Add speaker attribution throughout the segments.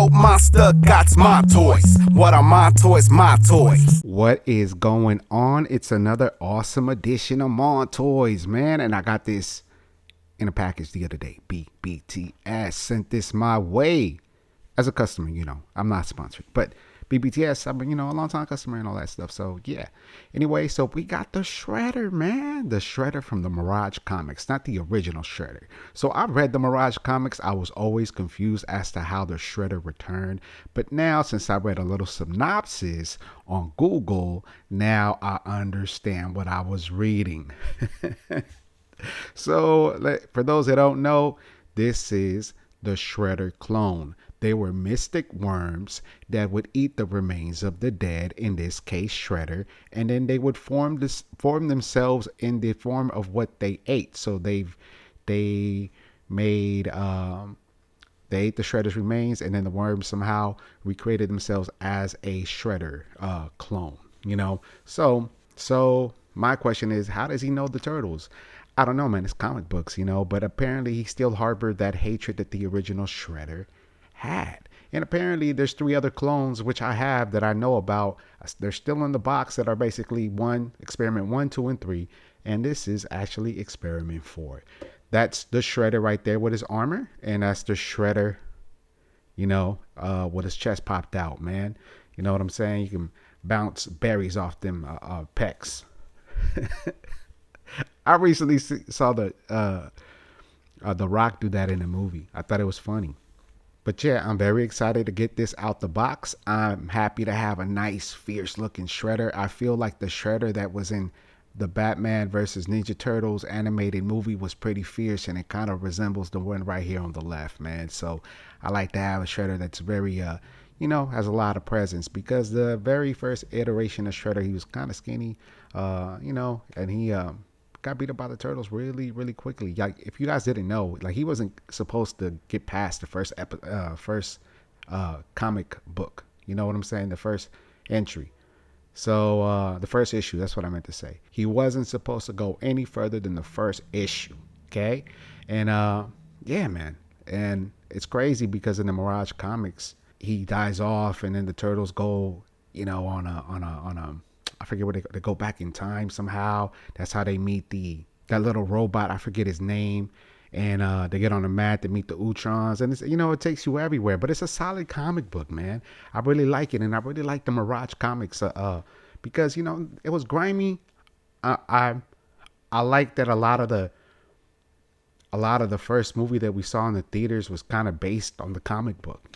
Speaker 1: Ugo Monster got my toys. What are my toys? My toys.
Speaker 2: What is going on? It's another awesome edition of Mon Toys, man. And I got this in a package the other day. BBTS sent this my way as a customer. You know, I'm not sponsored, but BBTS, I've been, a long time customer and all that stuff. So yeah. Anyway, so we got the Shredder, man. The Shredder from the Mirage comics, not the original Shredder. So I read the Mirage comics. I was always confused as to how the Shredder returned. But now, since I read a little synopsis on Google, now I understand what I was reading. So for those that don't know, this is the Shredder clone. They were mystic worms that would eat the remains of the dead, in this case Shredder, and then they would form themselves in the form of what they ate. So they ate the Shredder's remains, and then the worms somehow recreated themselves as a Shredder clone. So my question is, how does he know the turtles? I don't know, man. It's comic books, but apparently he still harbored that hatred that the original Shredder had. And apparently there's 3 other clones which I have that I know about. They're still in the box, that are basically experiment 1, 2, and 3, and this is actually experiment 4. That's the Shredder right there with his armor, and that's the Shredder with his chest popped out, man. You know what I'm saying? You can bounce berries off them pecs. I recently saw the Rock do that in a movie. I thought it was funny. But yeah, I'm very excited to get this out the box. I'm happy to have a nice, fierce looking Shredder. I feel like the Shredder that was in the Batman versus Ninja Turtles animated movie was pretty fierce, and it kind of resembles the one right here on the left, man. So I like to have a Shredder that's very, has a lot of presence, because the very first iteration of Shredder, he was kind of skinny, and he got beat up by the turtles really, really quickly. Like, if you guys didn't know, like, he wasn't supposed to get past the first comic book. You know what I'm saying? The first entry. So the first issue, that's what I meant to say. He wasn't supposed to go any further than the first issue. Okay. And yeah, man. And it's crazy because in the Mirage comics, he dies off, and then the turtles go, on a I forget what they go back in time somehow. That's how they meet that little robot. I forget his name. And they get on the mat to meet the Utrons. And it's, it takes you everywhere. But it's a solid comic book, man. I really like it. And I really like the Mirage comics because, it was grimy. I like that a lot of the first movie that we saw in the theaters was kind of based on the comic book.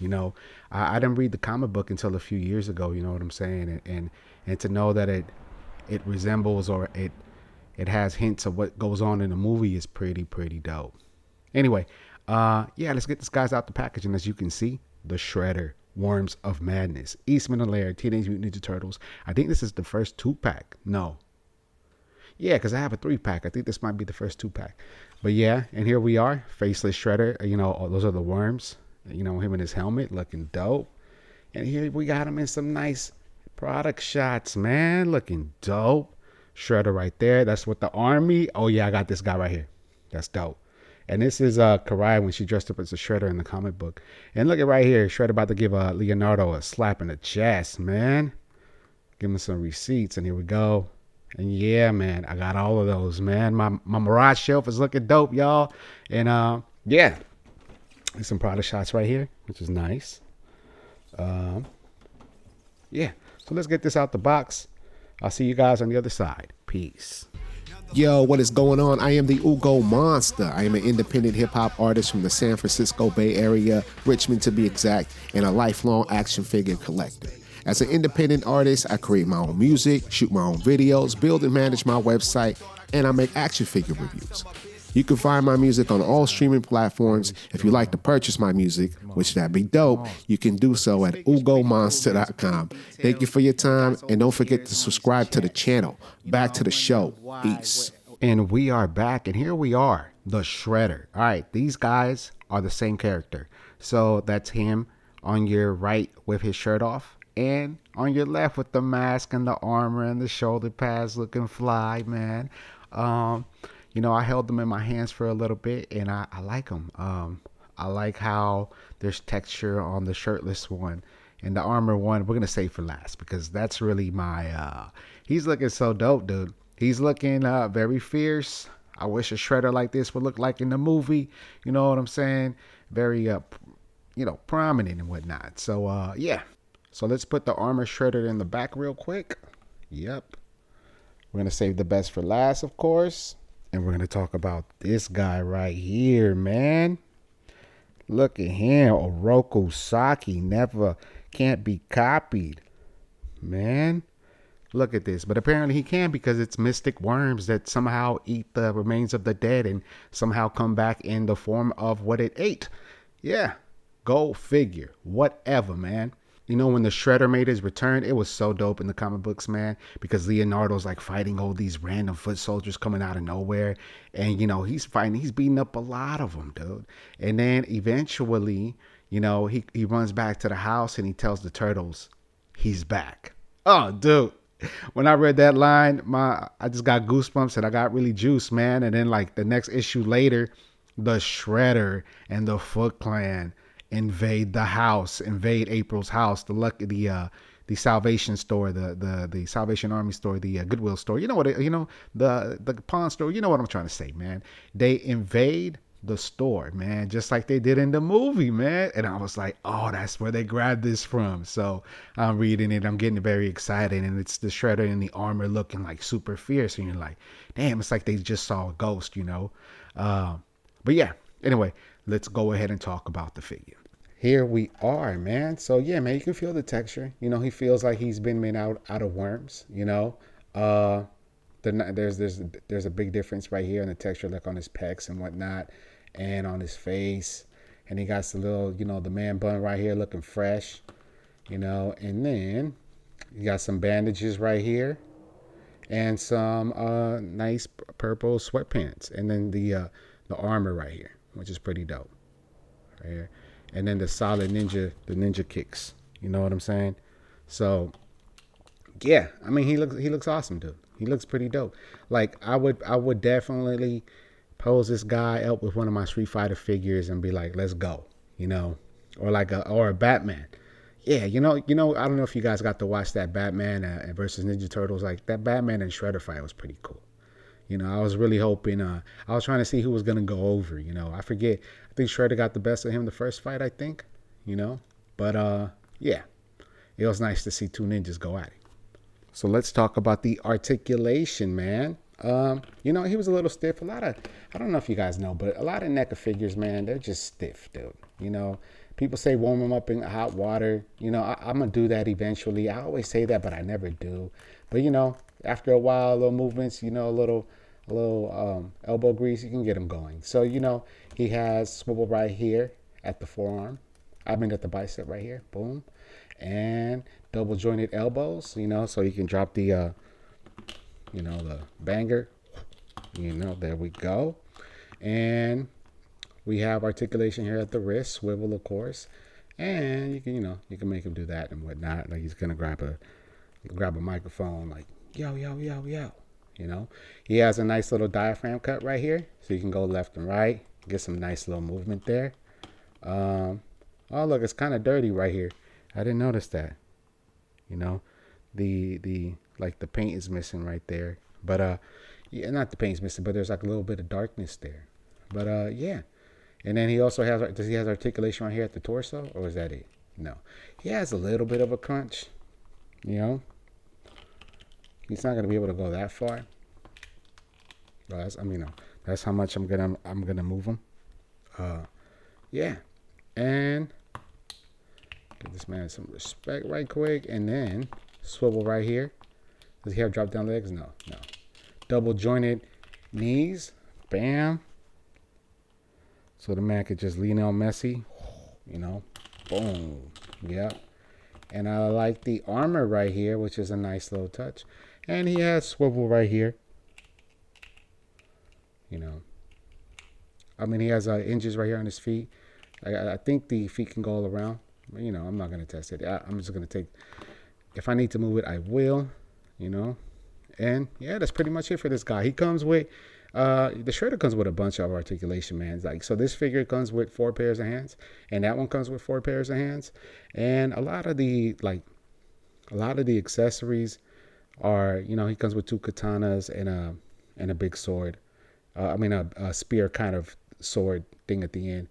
Speaker 2: I didn't read the comic book until a few years ago. You know what I'm saying? And to know that it resembles, or it has hints of what goes on in the movie, is pretty dope. Anyway, let's get this guys out the package. And as you can see, the Shredder, Worms of Madness, Eastman and Laird, Teenage Mutant Ninja Turtles. I think this is the first 2-pack. No. Yeah, because I have a 3-pack. I think this might be the first 2-pack. But yeah, and here we are, faceless Shredder. Those are the worms. Him in his helmet, looking dope. And here we got him in some nice product shots, man, looking dope. Shredder right there. That's with the army. Oh yeah, I got this guy right here. That's dope. And this is Karai when she dressed up as a Shredder in the comic book. And look at right here, Shredder about to give Leonardo a slap in the chest, man. Give him some receipts, and here we go. And yeah, man, I got all of those, man. My Mirage shelf is looking dope, y'all. And yeah, there's some product shots right here, which is nice. Yeah, so let's get this out the box. I'll see you guys on the other side. Peace.
Speaker 3: Yo, what is going on? I am the Ugo Monster. I am an independent hip-hop artist from the San Francisco Bay Area, Richmond to be exact, and a lifelong action figure collector. As an independent artist, I create my own music, shoot my own videos, build and manage my website, and I make action figure reviews. You can find my music on all streaming platforms. If you'd like to purchase my music, which that'd be dope, you can do so at ugomonster.com. Thank you for your time, and don't forget to subscribe to the channel. Back to the show. Peace.
Speaker 2: And we are back, and here we are, the Shredder. All right, these guys are the same character. So that's him on your right with his shirt off, and on your left with the mask and the armor and the shoulder pads looking fly, man. I held them in my hands for a little bit, and I like them. I like how there's texture on the shirtless one. And the armor one, we're going to save for last because that's really my, he's looking so dope, dude. He's looking very fierce. I wish a shredder like this would look like in the movie. You know what I'm saying? Very, prominent and whatnot. So, yeah. So let's put the armor shredder in the back real quick. Yep. We're going to save the best for last, of course. And we're going to talk about this guy right here, man. Look at him. Oroku Saki. Never can't be copied. Man. Look at this. But apparently he can because it's mystic worms that somehow eat the remains of the dead and somehow come back in the form of what it ate. Yeah. Go figure. Whatever, man. You know, when the Shredder made his return, it was so dope in the comic books, man, because Leonardo's like fighting all these random foot soldiers coming out of nowhere. And, he's beating up a lot of them, dude. And then eventually, he runs back to the house and he tells the turtles he's back. Oh, dude. When I read that line, I just got goosebumps and I got really juiced, man. And then like the next issue later, the Shredder and the Foot Clan invade April's house, the Salvation store, the Salvation Army store, the Goodwill store. The pawn store. You know what I'm trying to say, man. They invade the store, man, just like they did in the movie, man. And I was like, oh, that's where they grabbed this from. So I'm reading it, I'm getting very excited, and it's the Shredder in the armor looking like super fierce, and you're like, damn, it's like they just saw a ghost, But yeah, anyway, let's go ahead and talk about the figure. Here we are, man. So yeah, man, you can feel the texture. He feels like he's been made out of worms. There's a big difference right here in the texture, like on his pecs and whatnot, and on his face. And he got the little, the man bun right here looking fresh, and then you got some bandages right here, and some nice purple sweatpants, and then the armor right here, which is pretty dope, right here. And then the solid ninja kicks. You know what I'm saying? So, yeah. I mean, he looks awesome, dude. He looks pretty dope. Like, I would definitely pose this guy up with one of my Street Fighter figures and be like, let's go. Or a Batman. Yeah, I don't know if you guys got to watch that Batman versus Ninja Turtles. Like, that Batman and Shredder fight was pretty cool. I was really hoping, I was trying to see who was going to go over, I forget. I think Shredder got the best of him the first fight, I think, But, yeah, it was nice to see two ninjas go at it. So let's talk about the articulation, man. He was a little stiff. I don't know if you guys know, but a lot of NECA figures, man, they're just stiff, dude. People say warm them up in hot water. I'm going to do that eventually. I always say that, but I never do. But, after a while, little movements, a little elbow grease, you can get them going. So, he has swivel right here at the forearm. At the bicep right here. Boom. And double jointed elbows, so you can drop the, the banger. There we go. And we have articulation here at the wrist, swivel, of course. And you can make him do that and whatnot. Like he's going to grab a microphone like, yo, yo, yo, yo. He has a nice little diaphragm cut right here, so you can go left and right, get some nice little movement there. Oh, look, it's kind of dirty right here. I didn't notice that. The paint is missing right there. But yeah, not the paint's missing, but there's like a little bit of darkness there. But yeah. And then he also does he have articulation right here at the torso, or is that it? No. He has a little bit of a crunch. He's not gonna be able to go that far. But that's how much I'm gonna move him. Yeah. And give this man some respect right quick, and then swivel right here. Does he have drop down legs? No. Double jointed knees. Bam. So the man could just lean on Messi. Boom. Yep. And I like the armor right here, which is a nice little touch. And he has swivel right here. He has hinges right here on his feet. I think the feet can go all around. But, I'm not going to test it. I'm just going to take, if I need to move it, I will, And yeah, that's pretty much it for this guy. He comes with The Shredder comes with a bunch of articulation, man. Like, so this figure comes with 4 pairs of hands, and that one comes with 4 pairs of hands, and a lot of the accessories are, he comes with 2 katanas and a big sword. A spear kind of sword thing at the end.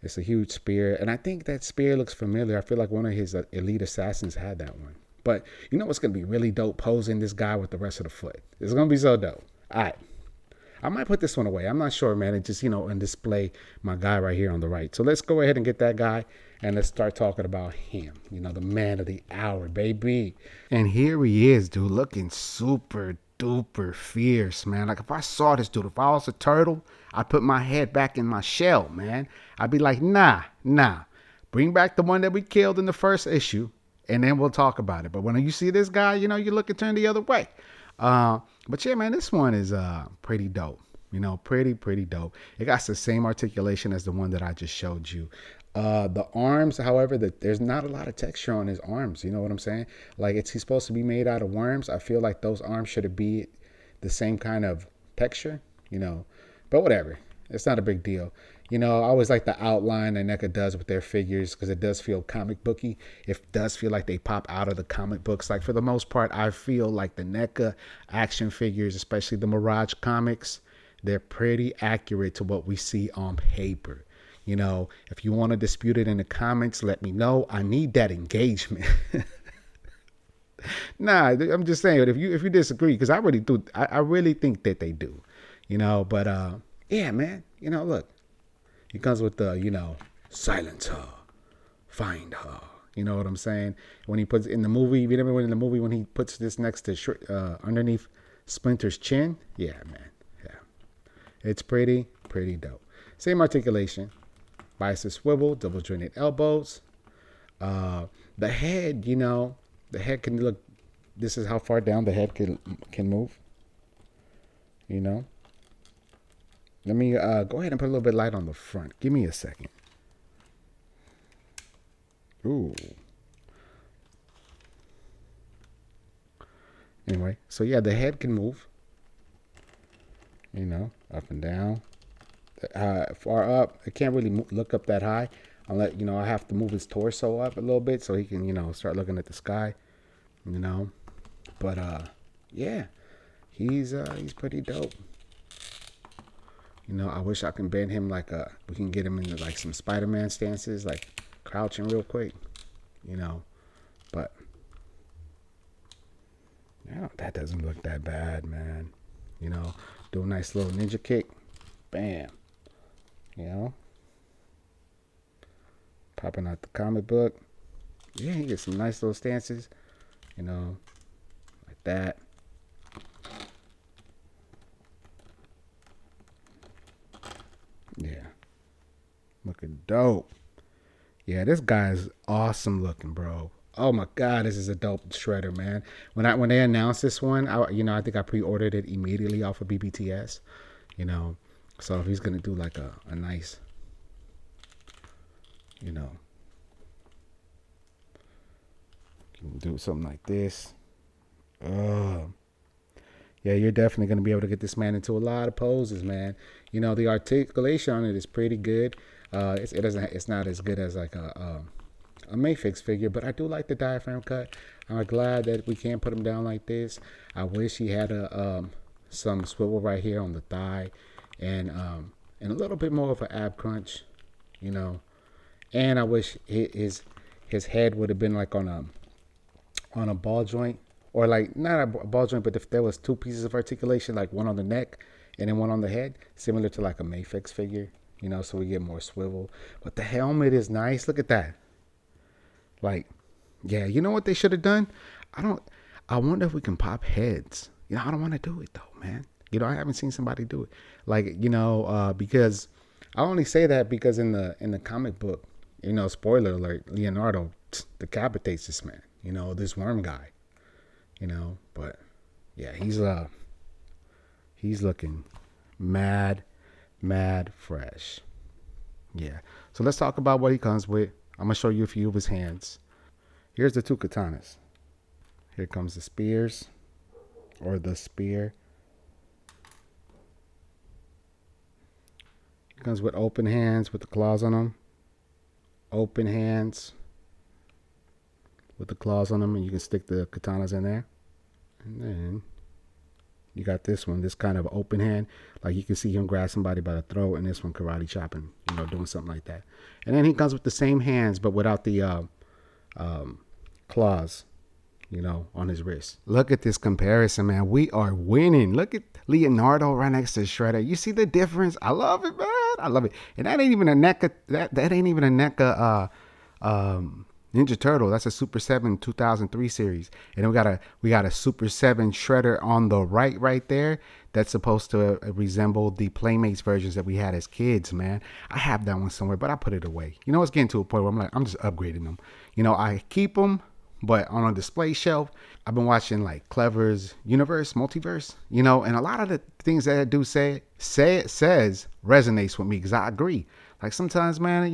Speaker 2: It's a huge spear, and I think that spear looks familiar. I feel like one of his elite assassins had that one. But you know what's gonna be really dope? Posing this guy with the rest of the foot. It's gonna be so dope. All right. I might put this one away. I'm not sure, man. And just, and display my guy right here on the right. So let's go ahead and get that guy and let's start talking about him. The man of the hour, baby. And here he is, dude, looking super duper fierce, man. Like, if I saw this dude, if I was a turtle, I'd put my head back in my shell, man. I'd be like, nah. Bring back the one that we killed in the first issue, and then we'll talk about it. But when you see this guy, you look and turn the other way. But yeah, man, this one is pretty dope. Pretty dope. It got the same articulation as the one that I just showed you. The arms, however, there's not a lot of texture on his arms. You know what I'm saying? Like, he's supposed to be made out of worms. I feel like those arms should be the same kind of texture, but whatever. It's not a big deal. I always like the outline that NECA does with their figures, because it does feel comic booky. It does feel like they pop out of the comic books. Like, for the most part, I feel like the NECA action figures, especially the Mirage comics, they're pretty accurate to what we see on paper. If you want to dispute it in the comments, let me know. I need that engagement. Nah, I'm just saying, if you disagree, because I really do, I really think that they do, but yeah, man, look, he comes with the, silence her, find her. You know what I'm saying? When he puts in the movie, you remember in the movie when he puts this next to underneath Splinter's chin? Yeah, man. Yeah. It's pretty dope. Same articulation. Bicep swivel, double jointed elbows. The head, the head can look, this is how far down the head can move. Let me go ahead and put a little bit of light on the front. Give me a second. Ooh. Anyway, so yeah, the head can move. Up and down. Far up, I can't really look up that high. Unless, I have to move his torso up a little bit so he can, start looking at the sky. But yeah, he's pretty dope. I wish I can bend him we can get him into like some Spider-Man stances, like crouching real quick, but yeah, that doesn't look that bad, man. Do a nice little ninja kick, bam, popping out the comic book. Yeah, he gets some nice little stances, like that. Yeah. Looking dope. Yeah, this guy is awesome looking, bro. Oh my God, this is a dope shredder, man. When they announced this one, I think I pre-ordered it immediately off of BBTS. So if he's gonna do like a nice, do something like this. Yeah, you're definitely going to be able to get this man into a lot of poses, man. The articulation on it is pretty good. It's not as good as like a Mayfix figure, but I do like the diaphragm cut. I'm glad that we can't put him down like this. I wish he had some swivel right here on the thigh, and a little bit more of an ab crunch, And I wish his head would have been like on a ball joint. Or like, not a ball joint, but if there was 2 pieces of articulation, like one on the neck and then one on the head, similar to like a Mayfix figure, so we get more swivel. But the helmet is nice. Look at that. Like, yeah, you know what they should have done? I wonder if we can pop heads. I don't want to do it though, man. I haven't seen somebody do it. Like, because I only say that because in the comic book, spoiler alert, Leonardo decapitates this man, this worm guy. But yeah, he's looking mad fresh. Yeah. So let's talk about what he comes with. I'm gonna show you a few of his hands. Here's the 2 katanas. Here comes the spears, or the spear. Comes with open hands with the claws on them. Open hands with the claws on them, and you can stick the katanas in there. And then you got this one, this kind of open hand. Like you can see him grab somebody by the throat, and this one karate chopping, doing something like that. And then he comes with the same hands, but without the claws, on his wrist. Look at this comparison, man. We are winning. Look at Leonardo right next to Shredder. You see the difference? I love it, man. I love it. And that ain't even a NECA. That ain't even a NECA Ninja Turtle. That's a Super 7 2003 series. And then we got a Super 7 Shredder on the right there. That's supposed to resemble the Playmates versions that we had as kids, man. I have that one somewhere, but I put it away. It's getting to a point where I'm just upgrading them. I keep them, but on a display shelf. I've been watching like Clever's Multiverse, and a lot of the things that I do says resonates with me, because I agree. Like sometimes, man,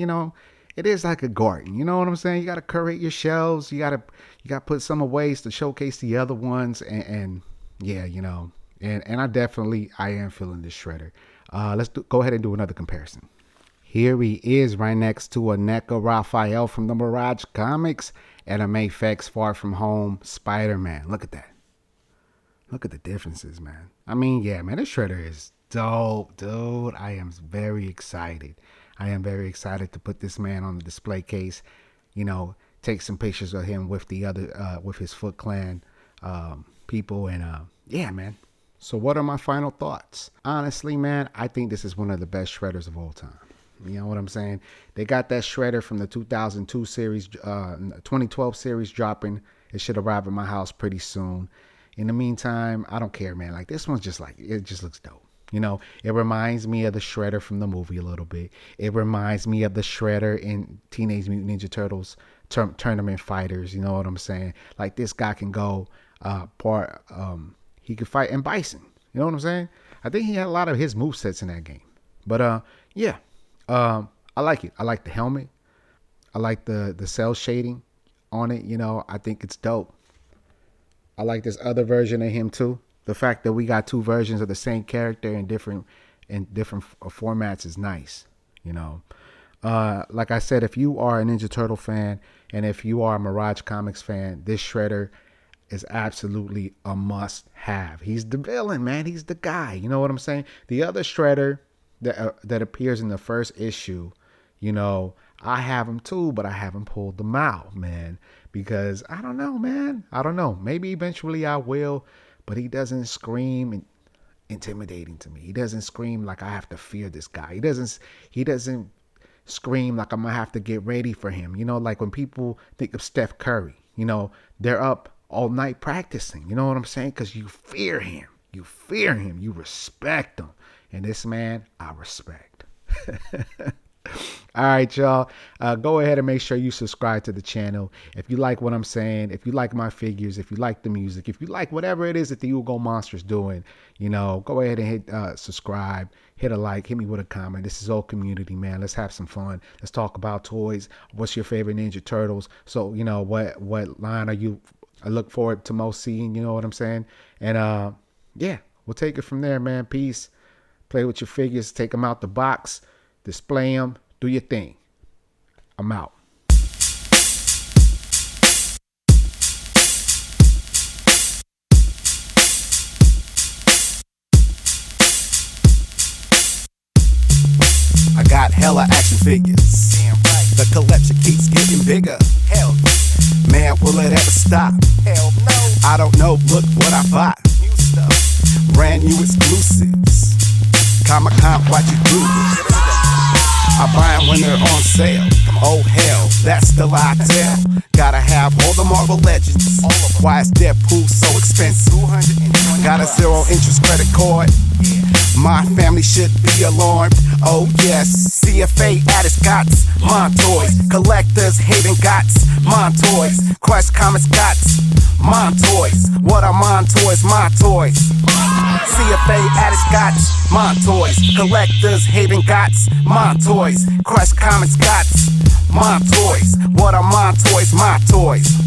Speaker 2: it is like a garden. You know what I'm saying? You got to curate your shelves. You got to put some away to showcase the other ones. And yeah, and I am feeling this Shredder. Let's go ahead and do another comparison. Here he is right next to a NECA Raphael from the Mirage comics. Anime Effects Far From Home Spider-Man. Look at that. Look at the differences, man. I mean, yeah, man, this Shredder is dope, dude. I am very excited. I am very excited to put this man on the display case. Take some pictures of him with the other, with his Foot Clan people, and yeah, man. So what are my final thoughts? Honestly, man, I think this is one of the best Shredders of all time. You know what I'm saying? They got that Shredder from the 2002 series, 2012 series dropping. It should arrive at my house pretty soon. In the meantime, I don't care, man. Like this one's just like, it just looks dope. It reminds me of the Shredder from the movie a little bit. It reminds me of the Shredder in Teenage Mutant Ninja Turtles Tournament Fighters. You know what I'm saying? Like this guy can go he could fight in Bison. You know what I'm saying? I think he had a lot of his movesets in that game. But yeah. I like it. I like the helmet. I like the cell shading on it. I think it's dope. I like this other version of him too. The fact that we got two versions of the same character in different formats is nice. Like I said, if you are a Ninja Turtle fan and if you are a Mirage Comics fan, this Shredder is absolutely a must have. He's the villain, man. He's the guy. You know what I'm saying? The other Shredder that appears in the first issue, I have them too, but I haven't pulled them out, man, because I don't know, man. I don't know. Maybe eventually I will, but he doesn't scream intimidating to me. He doesn't scream like I have to fear this guy. He doesn't scream like I'm gonna have to get ready for him. Like when people think of Steph Curry, they're up all night practicing. You know what I'm saying? Because you fear him. You fear him. You respect him. And this man, I respect. All right, y'all. Go ahead and make sure you subscribe to the channel. If you like what I'm saying, if you like my figures, if you like the music, if you like whatever it is that the Ugo Monster's doing, go ahead and hit subscribe, hit a like, hit me with a comment. This is all community, man. Let's have some fun. Let's talk about toys. What's your favorite Ninja Turtles? So, what line I look forward to most seeing, you know what I'm saying? And yeah, we'll take it from there, man. Peace. Play with your figures, take them out the box, display them, do your thing. I'm out.
Speaker 1: I got hella action figures. Damn right. The collection keeps getting bigger. Hell yeah. Man, will it ever stop? Hell no. I don't know, look what I bought. New stuff. Brand new exclusives. Comic-Con, watch you do this. I buy them when they're on sale. Oh hell, that's the lie I tell. Gotta have all the Marvel Legends. Why is Deadpool so expensive? Got a 0 interest credit card. My family should be alarmed. Oh yes, CFA at its gots. Montoys, collectors hating gots. Montoys, Crush Comics gots. Montoys, what are Montoys? My toys. CFA at its gots. Montoys, collectors hating gots. Montoys, Crush Comics gots. Montoys, what are Montoys? My toys.